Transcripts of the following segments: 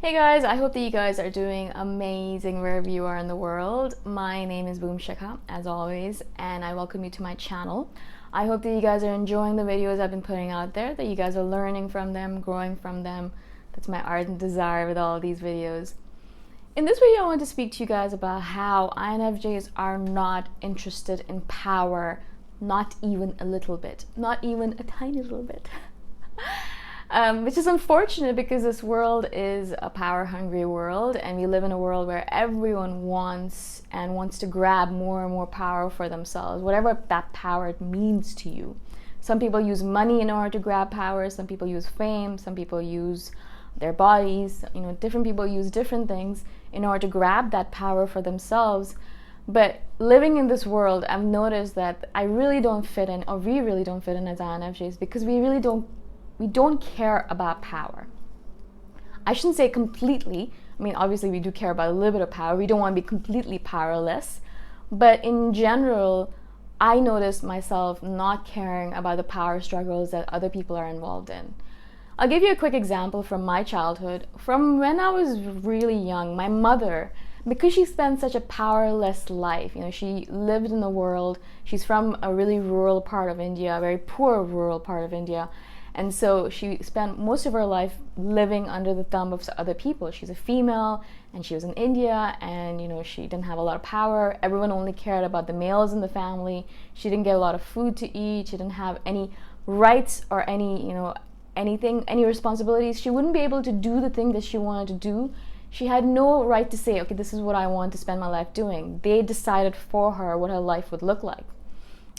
Hey guys, I hope that you guys are doing amazing wherever you are in the world. My name is Shikha, as always, and I welcome you to my channel. I hope that you guys are enjoying the videos I've been putting out there, that you guys are learning from them, growing from them. That's my ardent desire with all of these videos. In this video, I want to speak to you guys about how INFJs are not interested in power, not even a little bit, not even a tiny little bit. Which is unfortunate because this world is a power-hungry world, and we live in a world where everyone wants to grab more and more power for themselves, whatever that power means to you. Some people use money in order to grab power, some people use fame, some people use their bodies, different people use different things in order to grab that power for themselves. But living in this world, I've noticed that I really don't fit in, or we really don't fit in as INFJs, because we don't care about power. I shouldn't say completely. I mean, obviously we do care about a little bit of power. We don't want to be completely powerless. But in general, I notice myself not caring about the power struggles that other people are involved in. I'll give you a quick example from my childhood. From when I was really young, my mother, because she spent such a powerless life, she lived in the world. She's from a really rural part of India, a very poor rural part of India. And so she spent most of her life living under the thumb of other people. She's a female, and she was in India, and she didn't have a lot of power. Everyone only cared about the males in the family. She didn't get a lot of food to eat. She didn't have any rights or any responsibilities. She wouldn't be able to do the thing that she wanted to do. She had no right to say, okay, this is what I want to spend my life doing. They decided for her what her life would look like.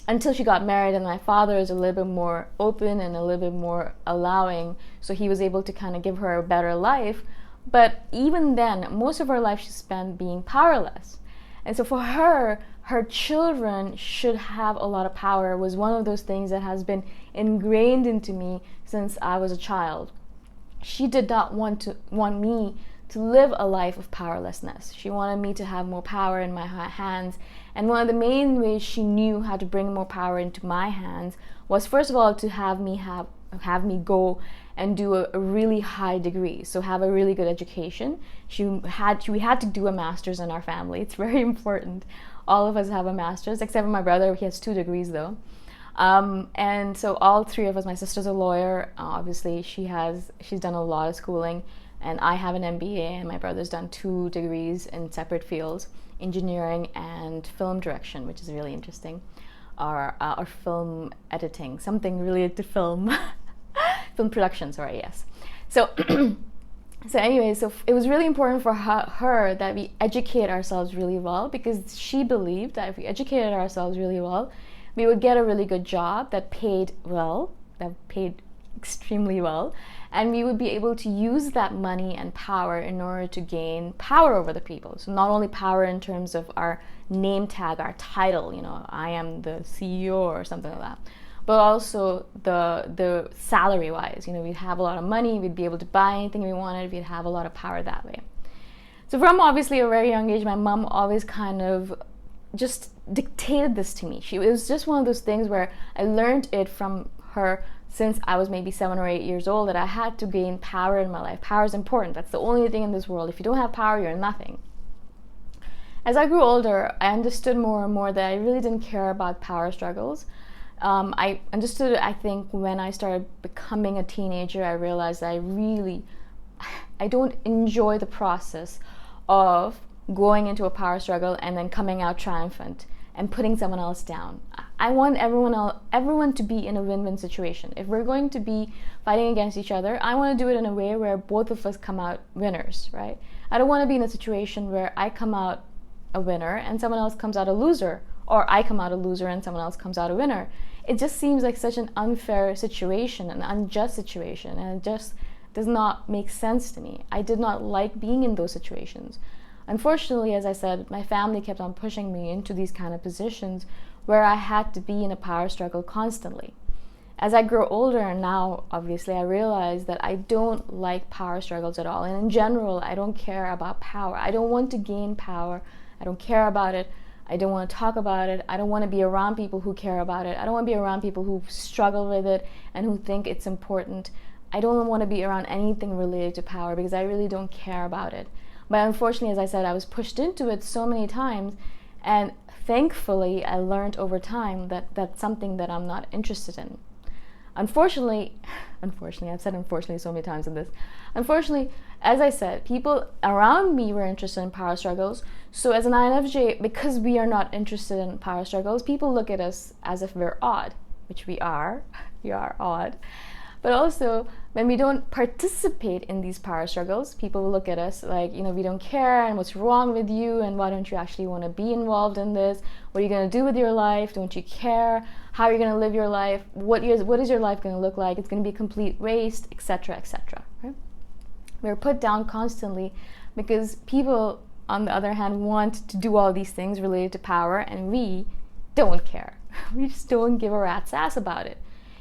Until she got married, and my father is a little bit more open and a little bit more allowing, so he was able to kind of give her a better life. But even then, most of her life she spent being powerless. And so for her children should have a lot of power was one of those things that has been ingrained into me since I was a child. She did not want me to live a life of powerlessness. She wanted me to have more power in my hands. And one of the main ways she knew how to bring more power into my hands was, first of all, to have me go and do a really high degree, so have a really good education. We had to do a master's in our family. It's very important. All of us have a master's, except for my brother. He has 2 degrees though. And so all 3 of us, my sister's a lawyer. Obviously, she's done a lot of schooling. And I have an MBA, and my brother's done 2 degrees in separate fields, engineering and film direction, which is really interesting, or film editing, something related to film, film production, sorry, yes. So, so it was really important for her that we educate ourselves really well, because she believed that if we educated ourselves really well, we would get a really good job that paid extremely well, and we would be able to use that money and power in order to gain power over the people. So not only power in terms of our name tag, our title, I am the CEO or something like that, but also the salary wise, we'd have a lot of money, we'd be able to buy anything we wanted, we'd have a lot of power that way. So from obviously a very young age, my mom always kind of just dictated this to me. It was just one of those things where I learned it from her since I was maybe 7 or 8 years old, that I had to gain power in my life. Power is important. That's the only thing in this world. If you don't have power, you're nothing. As I grew older, I understood more and more that I really didn't care about power struggles. I understood it, I think, when I started becoming a teenager. I realized that I don't enjoy the process of going into a power struggle and then coming out triumphant and putting someone else down. I want everyone to be in a win-win situation. If we're going to be fighting against each other, I want to do it in a way where both of us come out winners, right? I don't want to be in a situation where I come out a winner and someone else comes out a loser, or I come out a loser and someone else comes out a winner. It just seems like such an unfair situation, an unjust situation, and it just does not make sense to me. I did not like being in those situations. Unfortunately, as I said, my family kept on pushing me into these kind of positions where I had to be in a power struggle constantly. As I grow older, and now obviously I realize that I don't like power struggles at all. And in general, I don't care about power. I don't want to gain power. I don't care about it. I don't want to talk about it. I don't want to be around people who care about it. I don't want to be around people who struggle with it and who think it's important. I don't want to be around anything related to power because I really don't care about it. But unfortunately, as I said, I was pushed into it so many times, and thankfully I learned over time that that's something that I'm not interested in. Unfortunately, I've said unfortunately so many times in this. Unfortunately, as I said, people around me were interested in power struggles. So as an INFJ, because we are not interested in power struggles, people look at us as if we're odd, which we are. We are odd. But also, when we don't participate in these power struggles, people will look at us like, we don't care, and what's wrong with you, and why don't you actually want to be involved in this? What are you going to do with your life? Don't you care? How are you going to live your life? What is your life going to look like? It's going to be a complete waste, etc., etc. Right? We're put down constantly because people, on the other hand, want to do all these things related to power, and we don't care. We just don't give a rat's ass about it.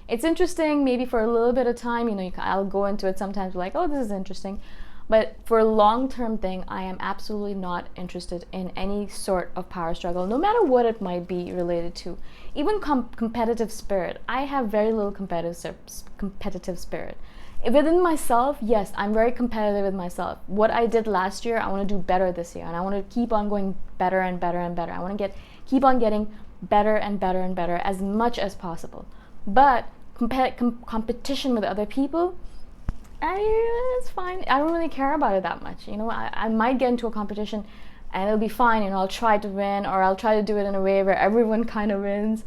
It's interesting maybe for a little bit of time, I'll go into it sometimes like, oh, this is interesting. But for a long-term thing, I am absolutely not interested in any sort of power struggle, no matter what it might be related to. Even competitive spirit. I have very little competitive spirit. Within myself, yes, I'm very competitive with myself. What I did last year, I want to do better this year, and I want to keep on going better and better and better. I want to keep on getting better and better and better as much as possible. But competition with other people, it's fine. I don't really care about it that much. I might get into a competition and it'll be fine. I'll try to win, or I'll try to do it in a way where everyone kind of wins.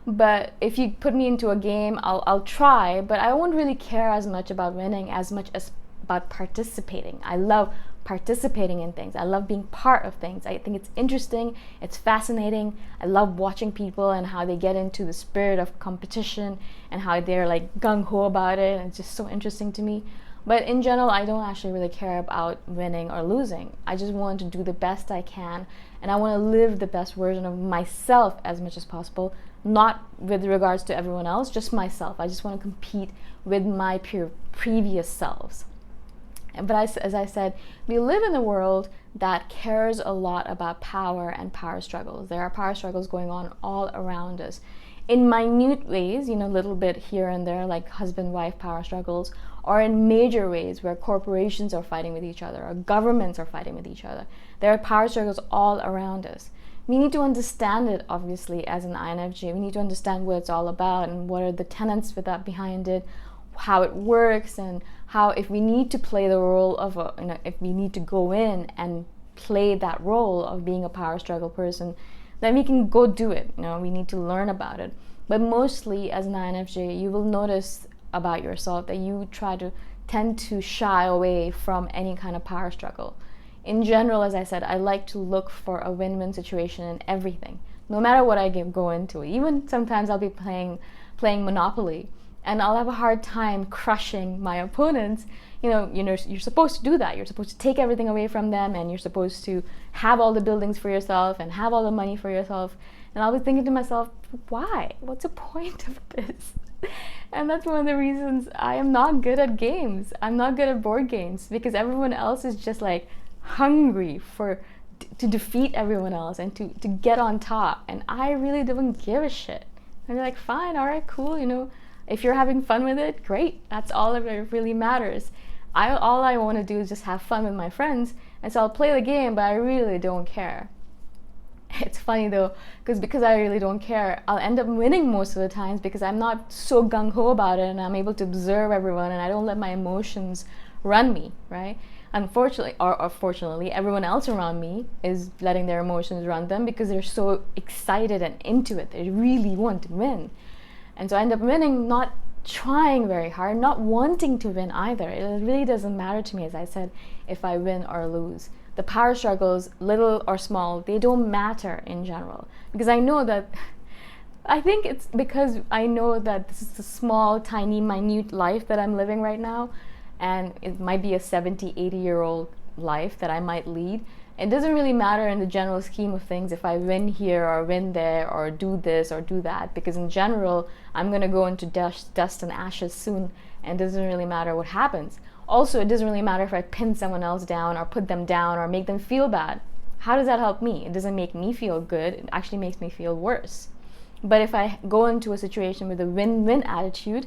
But if you put me into a game, I'll try, but I won't really care as much about winning as much as about participating. I love participating in things. I love being part of things. I think it's interesting, it's fascinating. I love watching people and how they get into the spirit of competition and how they're like gung-ho about it, and it's just so interesting to me. But in general, I don't actually really care about winning or losing. I just want to do the best I can, and I want to live the best version of myself as much as possible, not with regards to everyone else, just myself. I just want to compete with my previous selves. But as I said, we live in a world that cares a lot about power and power struggles. There are power struggles going on all around us in minute ways, little bit here and there, like husband-wife power struggles, or in major ways where corporations are fighting with each other or governments are fighting with each other. There are power struggles all around us. We need to understand it, obviously, as an INFJ. We need to understand what it's all about and what are the tenets behind it, how it works, and how if we need to play the role of if we need to go in and play that role of being a power struggle person, then we can go do it. We need to learn about it. But mostly as an INFJ, you will notice about yourself that you tend to shy away from any kind of power struggle. In general, as I said, I like to look for a win-win situation in everything, no matter what I go into. Even sometimes I'll be playing Monopoly, and I'll have a hard time crushing my opponents. You're supposed to do that. You're supposed to take everything away from them, and you're supposed to have all the buildings for yourself and have all the money for yourself. And I'll be thinking to myself, why? What's the point of this? And that's one of the reasons I am not good at games. I'm not good at board games, because everyone else is just like hungry to defeat everyone else and to get on top. And I really don't give a shit. And they're like, fine, all right, cool, if you're having fun with it, great. That's all that really matters. All I want to do is just have fun with my friends, and so I'll play the game, but I really don't care. It's funny though, because I really don't care, I'll end up winning most of the times because I'm not so gung-ho about it, and I'm able to observe everyone, and I don't let my emotions run me, right? Unfortunately, or fortunately, everyone else around me is letting their emotions run them because they're so excited and into it. They really want to win. And so I end up winning, not trying very hard, not wanting to win either. It really doesn't matter to me, as I said, if I win or lose. The power struggles, little or small, they don't matter in general. Because I think it's because I know that this is a small, tiny, minute life that I'm living right now. And it might be a 70, 80-year-old life that I might lead. It doesn't really matter in the general scheme of things if I win here or win there or do this or do that, because in general, I'm going to go into dust and ashes soon, and it doesn't really matter what happens. Also, it doesn't really matter if I pin someone else down or put them down or make them feel bad. How does that help me? It doesn't make me feel good. It actually makes me feel worse. But if I go into a situation with a win-win attitude,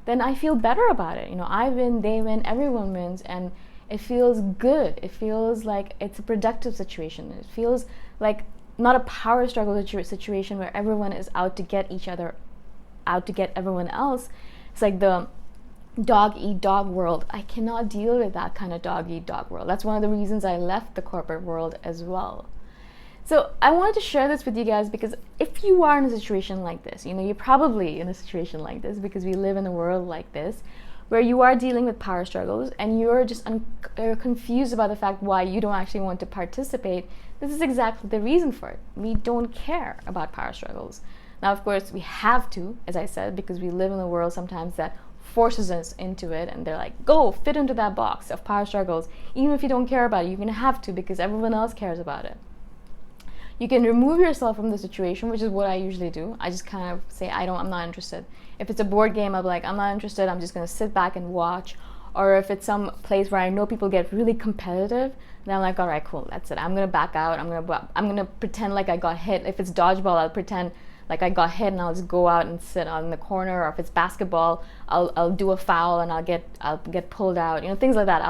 then I feel better about it. I win, they win, everyone wins, and it feels good. It feels like it's a productive situation. It feels like not a power struggle situation where everyone is out to get each other, out to get everyone else. It's like the dog eat dog world. I cannot deal with that kind of dog eat dog world. That's one of the reasons I left the corporate world as well. So I wanted to share this with you guys because if you are in a situation like this, you're probably in a situation like this because we live in a world like this where you are dealing with power struggles and you're just confused about the fact why you don't actually want to participate. This is exactly the reason for it. We don't care about power struggles. Now, of course, we have to, as I said, because we live in a world sometimes that forces us into it, and they're like, go fit into that box of power struggles. Even if you don't care about it, you're going to have to because everyone else cares about it. You can remove yourself from the situation, which is what I usually do. I just kind of say, I'm not interested. If it's a board game, I'll be like, I'm not interested. I'm just going to sit back and watch. Or if it's some place where I know people get really competitive, then I'm like, all right, cool, that's it. I'm going to back out. I'm going to pretend like I got hit. If it's dodgeball, I'll pretend like I got hit and I'll just go out and sit on the corner. Or if it's basketball, I'll do a foul and I'll get pulled out. Things like that.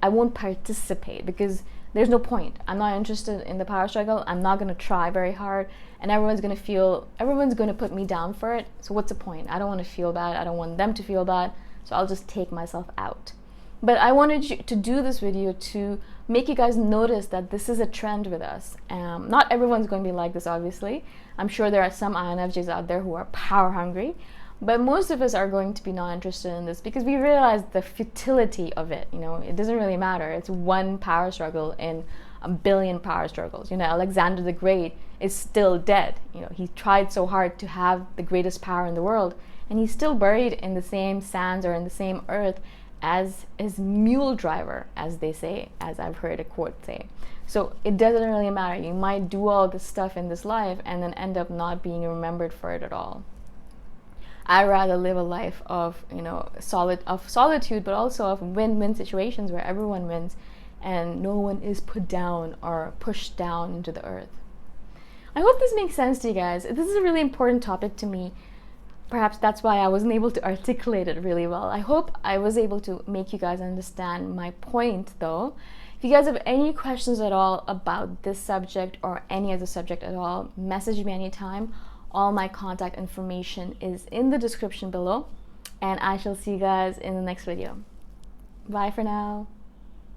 I won't participate because there's no point. I'm not interested in the power struggle. I'm not going to try very hard, and everyone's going to put me down for it. So what's the point? I don't want to feel bad. I don't want them to feel bad. So I'll just take myself out. But I wanted to do this video to make you guys notice that this is a trend with us. Not everyone's going to be like this, obviously. I'm sure there are some INFJs out there who are power hungry, but most of us are going to be not interested in this because we realize the futility of it. It doesn't really matter. It's one power struggle in a billion power struggles. Alexander the Great is still dead. He tried so hard to have the greatest power in the world, and he's still buried in the same sands or in the same earth as his mule driver, as they say, as I've heard a quote say. So it doesn't really matter. You might do all this stuff in this life and then end up not being remembered for it at all. I'd rather live a life of solitude, but also of win-win situations where everyone wins and no one is put down or pushed down into the earth. I hope this makes sense to you guys. This is a really important topic to me. Perhaps that's why I wasn't able to articulate it really well. I hope I was able to make you guys understand my point, though. If you guys have any questions at all about this subject or any other subject at all, message me anytime. All my contact information is in the description below, and I shall see you guys in the next video. Bye for now.